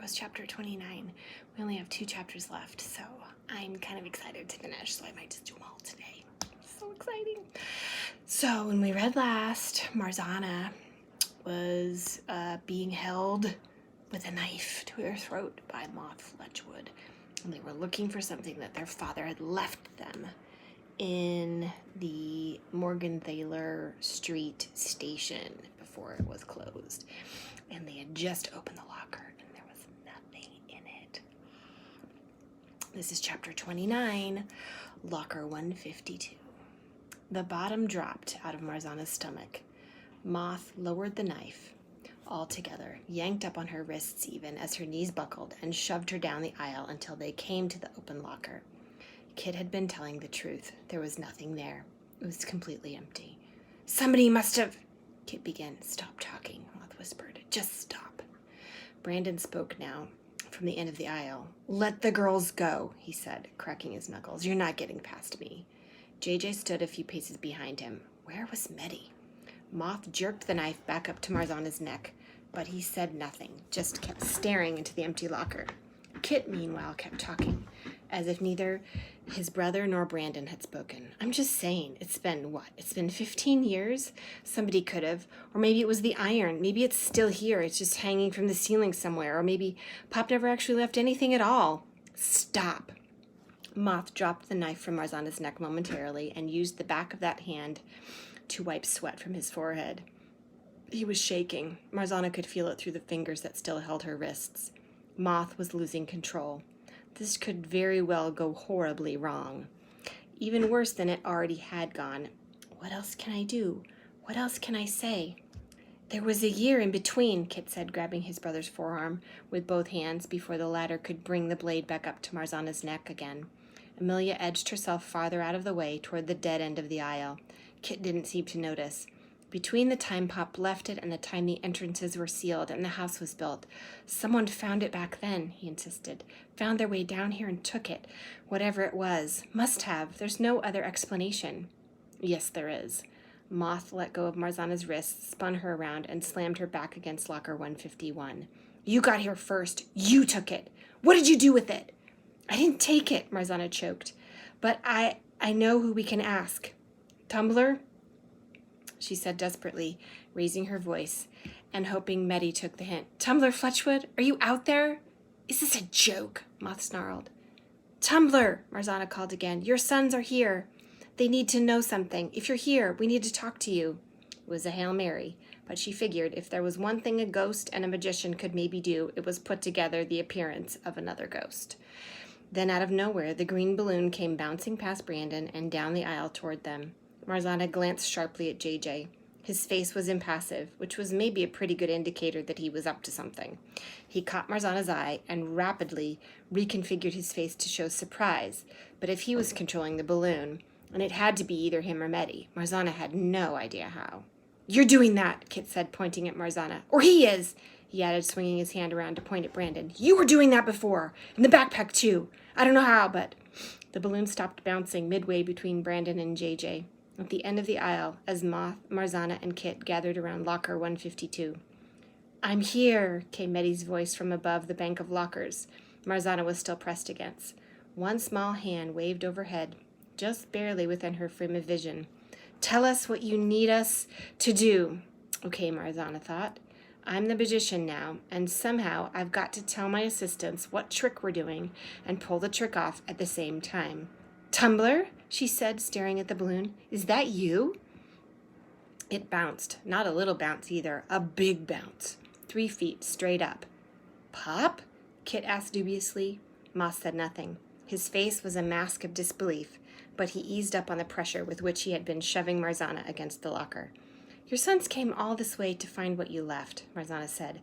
was chapter 29. We only have 2 chapters left, so I'm kind of excited to finish, so I might just do them all today. So exciting. So when we read last, Marzana was being held with a knife to her throat by Moth Fletchwood. And they were looking for something that their father had left them in the Morgenthaler Street station before it was closed. And they had just opened the locker and there was nothing in it. This is chapter 29, locker 152. The bottom dropped out of Marzana's stomach. Moth lowered the knife altogether, yanked up on her wrists even as her knees buckled, and shoved her down the aisle until they came to the open locker. Kit had been telling the truth. There was nothing there. It was completely empty. Somebody must have... Kit began. Stop talking, Moth whispered. Just stop. Brandon spoke now from the end of the aisle. Let the girls go, he said, cracking his knuckles. You're not getting past me. JJ stood a few paces behind him. Where was Medi? Moth jerked the knife back up to Marzana's neck, but he said nothing, just kept staring into the empty locker. Kit, meanwhile, kept talking, as if neither his brother nor Brandon had spoken. I'm just saying, it's been, what? It's been 15 years? Somebody could have. Or maybe it was the iron. Maybe it's still here. It's just hanging from the ceiling somewhere. Or maybe Pop never actually left anything at all. Stop. Moth dropped the knife from Marzana's neck momentarily and used the back of that hand to wipe sweat from his forehead. He was shaking. Marzana could feel it through the fingers that still held her wrists. Moth was losing control. This could very well go horribly wrong. Even worse than it already had gone. What else can I do? What else can I say? There was a year in between, Kit said, grabbing his brother's forearm with both hands before the latter could bring the blade back up to Marzana's neck again. Amelia edged herself farther out of the way toward the dead end of the aisle. Kit didn't seem to notice. Between the time Pop left it and the time the entrances were sealed and the house was built, someone found it back then, he insisted. Found their way down here and took it. Whatever it was. Must have. There's no other explanation. Yes, there is. Moth let go of Marzana's wrist, spun her around, and slammed her back against locker 151. You got here first. You took it. What did you do with it? I didn't take it, Marzana choked. But I know who we can ask. Tumbler? She said desperately, raising her voice and hoping Medi took the hint. Tumbler Fletchwood, are you out there? Is this a joke? Moth snarled. Tumbler, Marzana called again. Your sons are here. They need to know something. If you're here, we need to talk to you. It was a Hail Mary, but she figured if there was one thing a ghost and a magician could maybe do, it was put together the appearance of another ghost. Then out of nowhere, the green balloon came bouncing past Brandon and down the aisle toward them. Marzana glanced sharply at JJ. His face was impassive, which was maybe a pretty good indicator that he was up to something. He caught Marzana's eye and rapidly reconfigured his face to show surprise, but if he was controlling the balloon, and it had to be either him or Medi, Marzana had no idea how. You're doing that, Kit said, pointing at Marzana. Or he is, he added, swinging his hand around to point at Brandon. You were doing that before, in the backpack too. I don't know how, but... The balloon stopped bouncing midway between Brandon and JJ, at the end of the aisle, as Moth, Marzana, and Kit gathered around locker 152. I'm here, came Medi's voice from above the bank of lockers Marzana was still pressed against. One small hand waved overhead, just barely within her frame of vision. Tell us what you need us to do. Okay, Marzana thought. I'm the magician now, and somehow I've got to tell my assistants what trick we're doing and pull the trick off at the same time. Tumbler? She said, staring at the balloon. Is that you? It bounced. Not a little bounce either. A big bounce. 3 feet straight up. Pop? Kit asked dubiously. Moth said nothing. His face was a mask of disbelief, but he eased up on the pressure with which he had been shoving Marzana against the locker. Your sons came all this way to find what you left, Marzana said.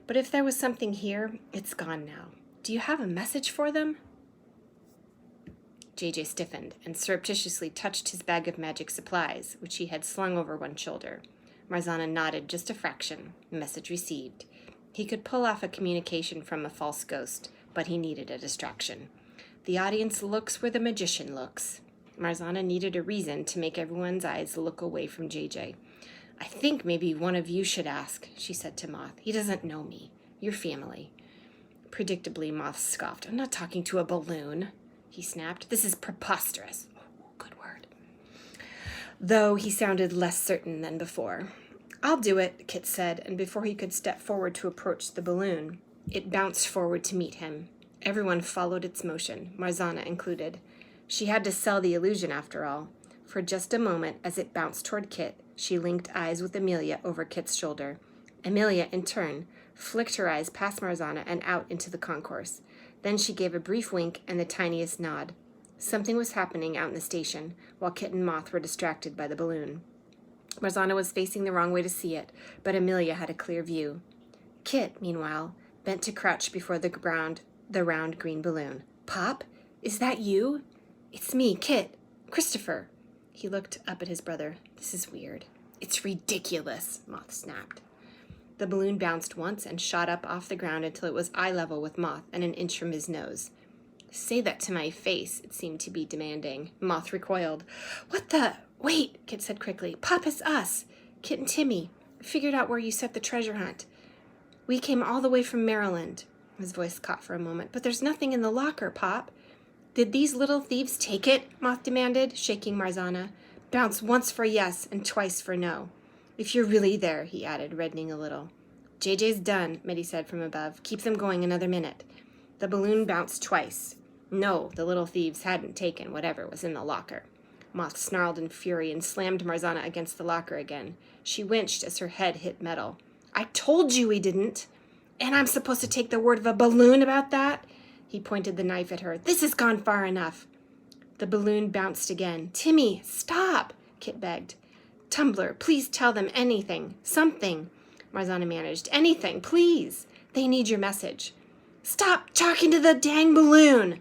But if there was something here, it's gone now. Do you have a message for them? JJ stiffened and surreptitiously touched his bag of magic supplies, which he had slung over one shoulder. Marzana nodded just a fraction. Message received. He could pull off a communication from a false ghost, but he needed a distraction. The audience looks where the magician looks. Marzana needed a reason to make everyone's eyes look away from JJ. I think maybe one of you should ask, she said to Moth. He doesn't know me. Your family. Predictably, Moth scoffed. I'm not talking to a balloon, he snapped. This is preposterous. Oh, good word. Though he sounded less certain than before. I'll do it, Kit said, and before he could step forward to approach the balloon, it bounced forward to meet him. Everyone followed its motion, Marzana included. She had to sell the illusion, after all. For just a moment, as it bounced toward Kit, she linked eyes with Amelia over Kit's shoulder. Amelia, in turn, flicked her eyes past Marzana and out into the concourse. Then she gave a brief wink and the tiniest nod. Something was happening out in the station, while Kit and Moth were distracted by the balloon. Marzana was facing the wrong way to see it, but Amelia had a clear view. Kit, meanwhile, bent to crouch before the round green balloon. Pop? Is that you? It's me, Kit. Christopher. He looked up at his brother. This is weird. It's ridiculous, Moth snapped. The balloon bounced once and shot up off the ground until it was eye level with Moth and an inch from his nose. Say that to my face, it seemed to be demanding. Moth recoiled. What the? Wait, Kit said quickly. Pop, it's us. Kit and Timmy. Figured out where you set the treasure hunt. We came all the way from Maryland. His voice caught for a moment. But there's nothing in the locker, Pop. Did these little thieves take it? Moth demanded, shaking Marzana. Bounce once for yes and twice for no. If you're really there, he added, reddening a little. JJ's done, Mitty said from above. Keep them going another minute. The balloon bounced twice. No, the little thieves hadn't taken whatever was in the locker. Moth snarled in fury and slammed Marzana against the locker again. She winced as her head hit metal. I told you we didn't. And I'm supposed to take the word of a balloon about that? He pointed the knife at her. This has gone far enough. The balloon bounced again. Timmy, stop, Kit begged. Tumbler, please tell them anything. Something, Marzana managed. Anything, please. They need your message. Stop talking to the dang balloon!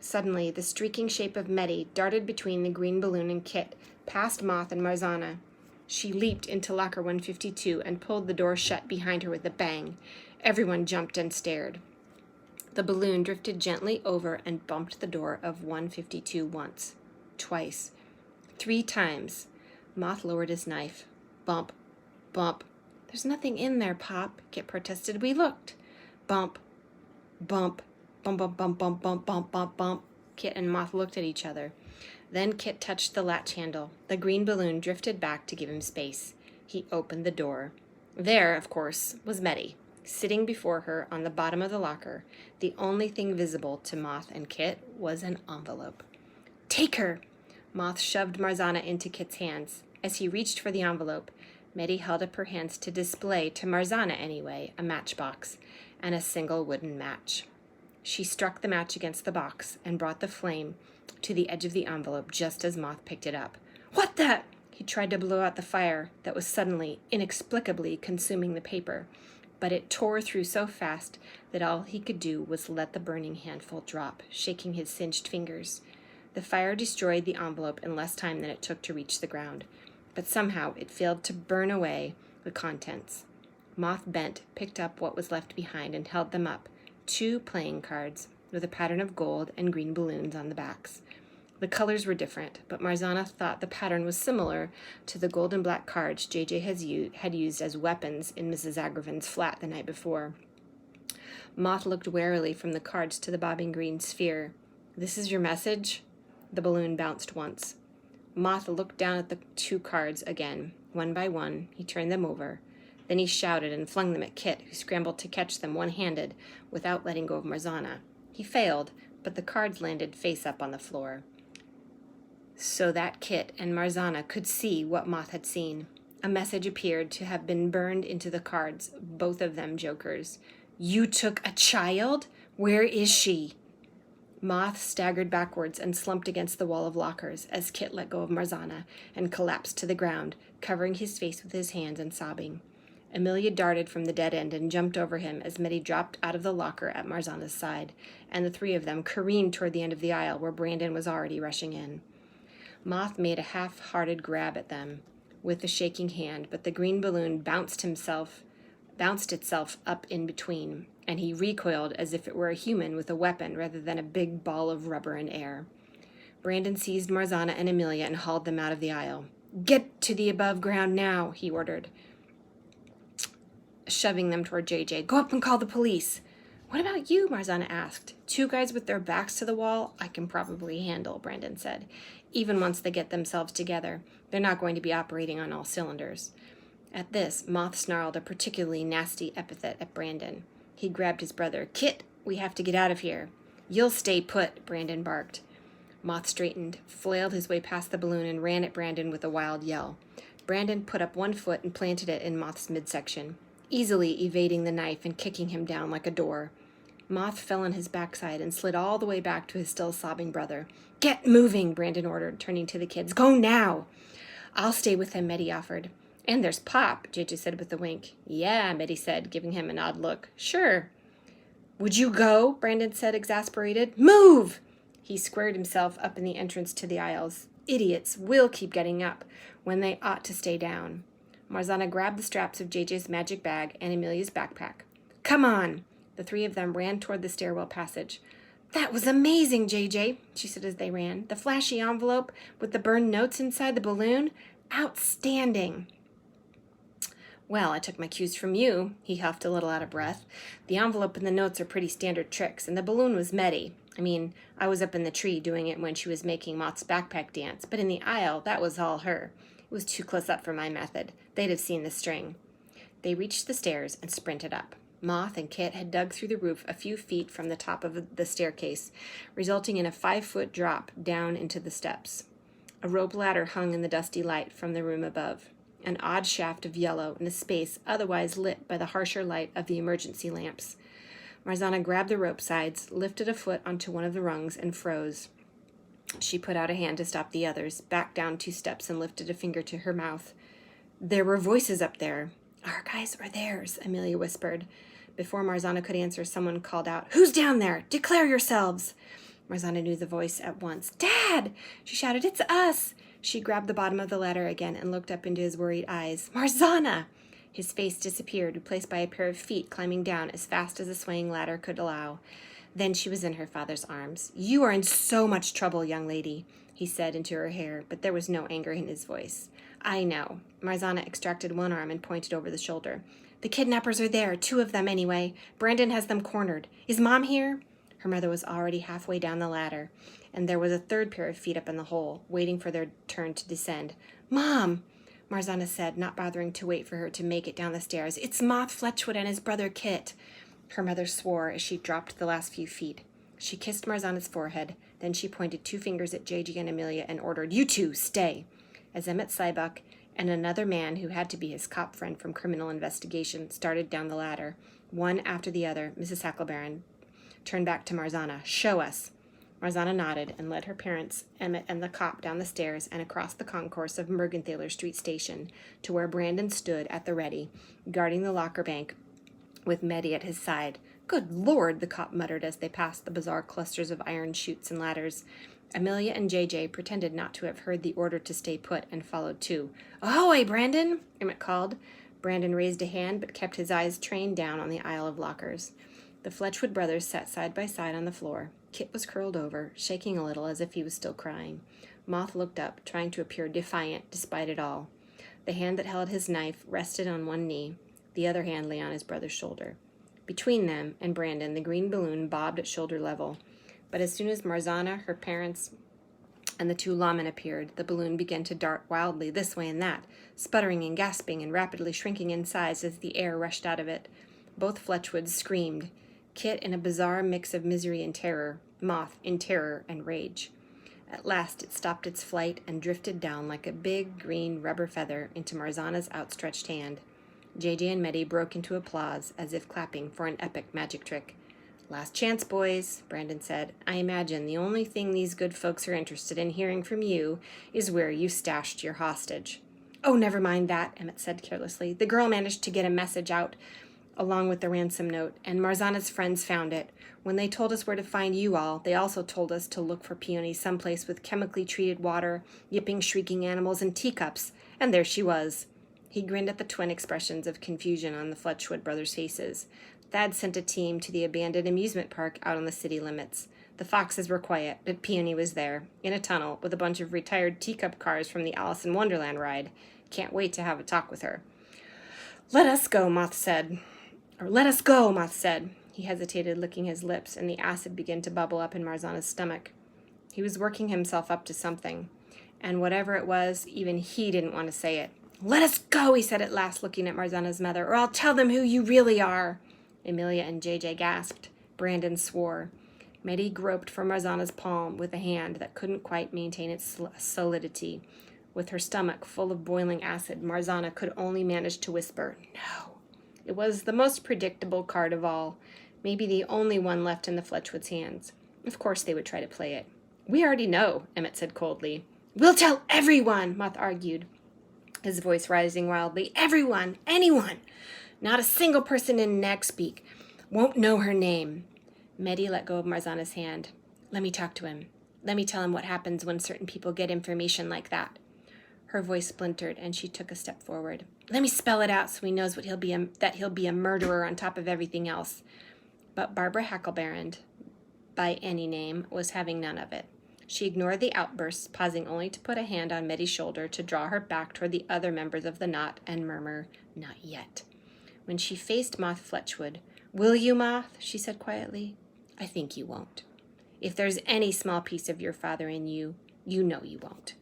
Suddenly, the streaking shape of Meddy darted between the green balloon and Kit, past Moth and Marzana. She leaped into locker 152 and pulled the door shut behind her with a bang. Everyone jumped and stared. The balloon drifted gently over and bumped the door of 152 once, twice, 3 times. Moth lowered his knife. Bump, bump. There's nothing in there, Pop, Kit protested. We looked. Bump, bump, bump, bump, bump, bump, bump, bump, bump, bump. Kit and Moth looked at each other. Then Kit touched the latch handle. The green balloon drifted back to give him space. He opened the door. There, of course, was Meddy, sitting before her on the bottom of the locker. The only thing visible to Moth and Kit was an envelope. Take her! Moth shoved Marzana into Kit's hands. As he reached for the envelope, Meddy held up her hands to display, to Marzana anyway, a matchbox and a single wooden match. She struck the match against the box and brought the flame to the edge of the envelope just as Moth picked it up. What the? He tried to blow out the fire that was suddenly, inexplicably consuming the paper, but it tore through so fast that all he could do was let the burning handful drop, shaking his singed fingers. The fire destroyed the envelope in less time than it took to reach the ground, but somehow it failed to burn away the contents. Moth bent, picked up what was left behind, and held them up, 2 playing cards with a pattern of gold and green balloons on the backs. The colors were different, but Marzana thought the pattern was similar to the gold and black cards JJ had used as weapons in Mrs. Agravin's flat the night before. Moth looked warily from the cards to the bobbing green sphere. This is your message? The balloon bounced once. Moth looked down at the 2 cards again. One by one, he turned them over. Then he shouted and flung them at Kit, who scrambled to catch them one-handed without letting go of Marzana. He failed, but the cards landed face up on the floor. So that Kit and Marzana could see what Moth had seen. A message appeared to have been burned into the cards, both of them jokers. You took a child? Where is she? Moth staggered backwards and slumped against the wall of lockers as Kit let go of Marzana and collapsed to the ground, covering his face with his hands and sobbing. Amelia darted from the dead end and jumped over him as Meddy dropped out of the locker at Marzana's side, and the 3 of them careened toward the end of the aisle where Brandon was already rushing in. Moth made a half-hearted grab at them with the shaking hand, but the green balloon bounced itself up in between, and he recoiled as if it were a human with a weapon rather than a big ball of rubber and air. Brandon seized Marzana and Amelia and hauled them out of the aisle. Get to the above ground now, he ordered, shoving them toward JJ. Go up and call the police. What about you? Marzana asked. 2 guys with their backs to the wall, I can probably handle, Brandon said. Even once they get themselves together, they're not going to be operating on all cylinders. At this, Moth snarled a particularly nasty epithet at Brandon. He grabbed his brother. Kit, we have to get out of here. You'll stay put, Brandon barked. Moth straightened, flailed his way past the balloon, and ran at Brandon with a wild yell. Brandon put up one foot and planted it in Moth's midsection, easily evading the knife and kicking him down like a door. Moth fell on his backside and slid all the way back to his still sobbing brother. Get moving, Brandon ordered, turning to the kids. Go now! I'll stay with him, Meddy offered. And there's Pop, JJ said with a wink. Yeah, Meddy said, giving him an odd look. Sure. Would you go? Brandon said, exasperated. Move! He squared himself up in the entrance to the aisles. Idiots will keep getting up when they ought to stay down. Marzana grabbed the straps of JJ's magic bag and Amelia's backpack. Come on! The 3 of them ran toward the stairwell passage. That was amazing, JJ, she said as they ran. The flashy envelope with the burned notes inside the balloon? Outstanding. Well, I took my cues from you, he huffed a little out of breath. The envelope and the notes are pretty standard tricks, and the balloon was Meddy. I was up in the tree doing it when she was making Moth's backpack dance, but in the aisle, that was all her. It was too close up for my method. They'd have seen the string. They reached the stairs and sprinted up. Moth and Kit had dug through the roof a few feet from the top of the staircase, resulting in a 5-foot drop down into the steps. A rope ladder hung in the dusty light from the room above, an odd shaft of yellow in a space otherwise lit by the harsher light of the emergency lamps. Marzana grabbed the rope sides, lifted a foot onto one of the rungs, and froze. She put out a hand to stop the others, backed down 2 steps, and lifted a finger to her mouth. There were voices up there. Our guys or theirs, Amelia whispered. Before Marzana could answer, someone called out, Who's down there? Declare yourselves! Marzana knew the voice at once. Dad! She shouted, It's us! She grabbed the bottom of the ladder again and looked up into his worried eyes. Marzana! His face disappeared, replaced by a pair of feet climbing down as fast as the swaying ladder could allow. Then she was in her father's arms. You are in so much trouble, young lady, he said into her hair, but there was no anger in his voice. I know. Marzana extracted one arm and pointed over the shoulder. The kidnappers are there, 2 of them anyway. Brandon has them cornered. Is Mom here? Her mother was already halfway down the ladder, and there was a 3rd pair of feet up in the hole, waiting for their turn to descend. Mom! Marzana said, not bothering to wait for her to make it down the stairs. It's Moth Fletchwood and his brother Kit. Her mother swore as she dropped the last few feet. She kissed Marzana's forehead. Then she pointed 2 fingers at JJ and Amelia and ordered, You 2, stay. As Emmett Sybuck and another man who had to be his cop friend from criminal investigation started down the ladder, one after the other, Mrs. Hacklebaron turned back to Marzana. Show us. Marzana nodded and led her parents, Emmett and the cop, down the stairs and across the concourse of Mergenthaler Street Station to where Brandon stood at the ready, guarding the locker bank with Meddy at his side. Good Lord, the cop muttered as they passed the bizarre clusters of iron chutes and ladders. Amelia and JJ pretended not to have heard the order to stay put and followed too. Ahoy, Brandon! Emmett called. Brandon raised a hand but kept his eyes trained down on the aisle of lockers. The Fletchwood brothers sat side by side on the floor. Kit was curled over, shaking a little as if he was still crying. Moth looked up, trying to appear defiant despite it all. The hand that held his knife rested on one knee. The other hand lay on his brother's shoulder. Between them and Brandon, the green balloon bobbed at shoulder level. But as soon as Marzana, her parents, and the 2 lawmen appeared, the balloon began to dart wildly this way and that, sputtering and gasping and rapidly shrinking in size as the air rushed out of it. Both Fletchwoods screamed, Kit in a bizarre mix of misery and terror, Moth in terror and rage. At last it stopped its flight and drifted down like a big green rubber feather into Marzana's outstretched hand. JJ and Meddy broke into applause, as if clapping for an epic magic trick. Last chance, boys, Brandon said. I imagine the only thing these good folks are interested in hearing from you is where you stashed your hostage. Oh, never mind that, Emmett said carelessly. The girl managed to get a message out along with the ransom note, and Marzana's friends found it. When they told us where to find you all, they also told us to look for Peony someplace with chemically treated water, yipping, shrieking animals, and teacups. And there she was. He grinned at the twin expressions of confusion on the Fletchwood brothers' faces. Thad sent a team to the abandoned amusement park out on the city limits. The foxes were quiet, but Peony was there, in a tunnel, with a bunch of retired teacup cars from the Alice in Wonderland ride. Can't wait to have a talk with her. Let us go, Moth said. He hesitated, licking his lips, and the acid began to bubble up in Marzana's stomach. He was working himself up to something, and whatever it was, even he didn't want to say it. "Let us go," he said at last, looking at Marzana's mother, "or I'll tell them who you really are." Emilia and JJ gasped. Brandon swore. Medi groped for Marzana's palm with a hand that couldn't quite maintain its solidity. With her stomach full of boiling acid, Marzana could only manage to whisper, "No." It was the most predictable card of all, maybe the only one left in the Fletchwoods' hands. Of course they would try to play it. "We already know," Emmett said coldly. "We'll tell everyone," Moth argued, his voice rising wildly. "Everyone, anyone. Not a single person in Nagspeak won't know her name." Medi let go of Marzana's hand. "Let me talk to him. Let me tell him what happens when certain people get information like that." Her voice splintered, and she took a step forward. "Let me spell it out so he knows that he'll be a murderer on top of everything else." But Barbara Hacklebarand, by any name, was having none of it. She ignored the outbursts, pausing only to put a hand on Medi's shoulder to draw her back toward the other members of the knot and murmur, "Not yet." When she faced Moth Fletchwood, "Will you, Moth?" she said quietly. "I think you won't. If there's any small piece of your father in you, you know you won't."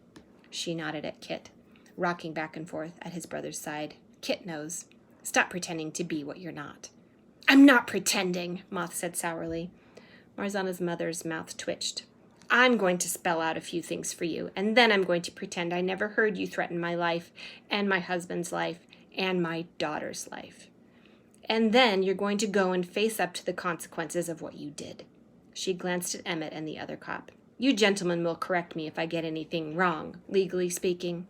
She nodded at Kit, rocking back and forth at his brother's side. "Kit knows. Stop pretending to be what you're not." "I'm not pretending," Moth said sourly. Marzana's mother's mouth twitched. "I'm going to spell out a few things for you, and then I'm going to pretend I never heard you threaten my life, and my husband's life, and my daughter's life. And then you're going to go and face up to the consequences of what you did." She glanced at Emmett and the other cop. "You gentlemen will correct me if I get anything wrong, legally speaking."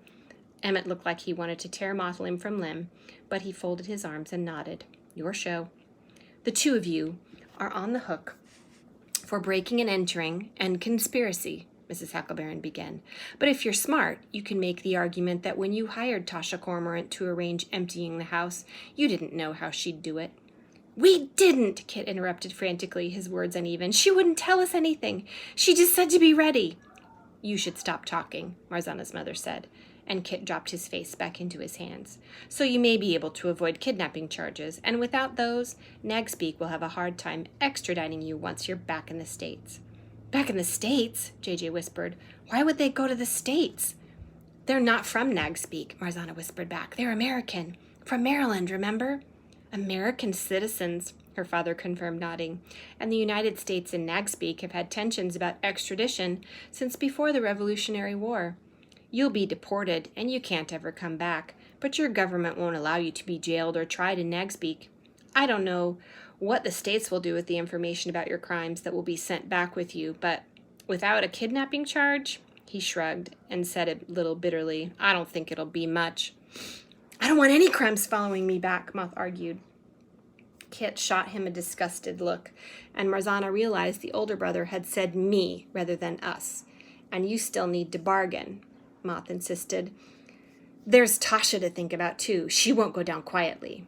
Emmett looked like he wanted to tear Moth limb from limb, but he folded his arms and nodded. "Your show. The two of you are on the hook for breaking and entering and conspiracy," Mrs. Hacklebarand began. "But if you're smart, you can make the argument that when you hired Tasha Cormorant to arrange emptying the house, you didn't know how she'd do it." "We didn't," Kit interrupted frantically, his words uneven. "She wouldn't tell us anything. She just said to be ready." "You should stop talking," Marzana's mother said, and Kit dropped his face back into his hands. "So you may be able to avoid kidnapping charges, and without those, Nagspeak will have a hard time extraditing you once you're back in the States." "Back in the States?" JJ whispered. "Why would they go to the States?" "They're not from Nagspeak," Marzana whispered back. "They're American. From Maryland, remember?" "American citizens," her father confirmed, nodding. "And the United States and Nagspeak have had tensions about extradition since before the Revolutionary War. You'll be deported, and you can't ever come back, but your government won't allow you to be jailed or tried in Nagspeak. I don't know what the States will do with the information about your crimes that will be sent back with you, but without a kidnapping charge," he shrugged and said a little bitterly, "I don't think it'll be much." "I don't want any crimes following me back," Moth argued. Kit shot him a disgusted look, and Marzana realized the older brother had said me rather than us. "And you still need to bargain," Moth insisted. "There's Tasha to think about, too. She won't go down quietly."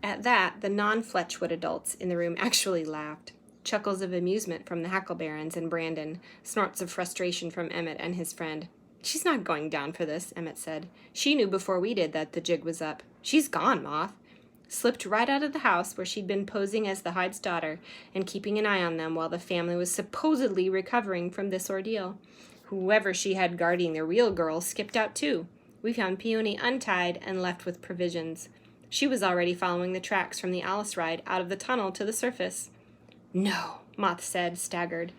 At that, the non-Fletchwood adults in the room actually laughed. Chuckles of amusement from the Hacklebarans and Brandon, snorts of frustration from Emmett and his friend. "She's not going down for this," Emmett said. "She knew before we did that the jig was up. She's gone, Moth. Slipped right out of the house where she'd been posing as the Hyde's daughter and keeping an eye on them while the family was supposedly recovering from this ordeal. Whoever she had guarding the real girl skipped out too. We found Peony untied and left with provisions. She was already following the tracks from the Alice ride out of the tunnel to the surface." "No," Moth said, staggered.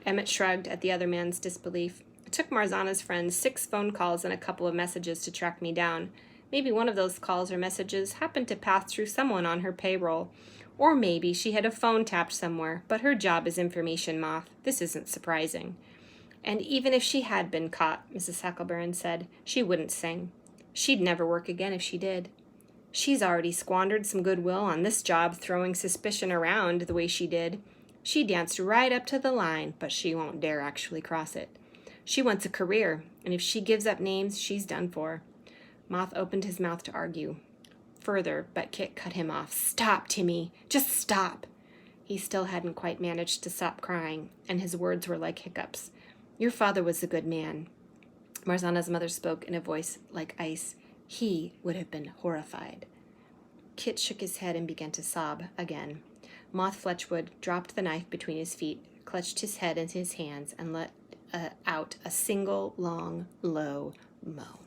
Emmett shrugged at the other man's disbelief. "It took Marzana's friends 6 phone calls and a couple of messages to track me down. Maybe one of those calls or messages happened to pass through someone on her payroll. Or maybe she had a phone tapped somewhere, but her job is information, Moth. This isn't surprising." "And even if she had been caught," Mrs. Hacklebarand said, "she wouldn't sing. She'd never work again if she did. She's already squandered some goodwill on this job throwing suspicion around the way she did. She danced right up to the line, but she won't dare actually cross it. She wants a career, and if she gives up names, she's done for." Moth opened his mouth to argue further, but Kit cut him off. "Stop, Timmy. Just stop." He still hadn't quite managed to stop crying, and his words were like hiccups. "Your father was a good man." Marzana's mother spoke in a voice like ice. "He would have been horrified." Kit shook his head and began to sob again. Moth Fletchwood dropped the knife between his feet, clutched his head into his hands, and let out a single long, low moan.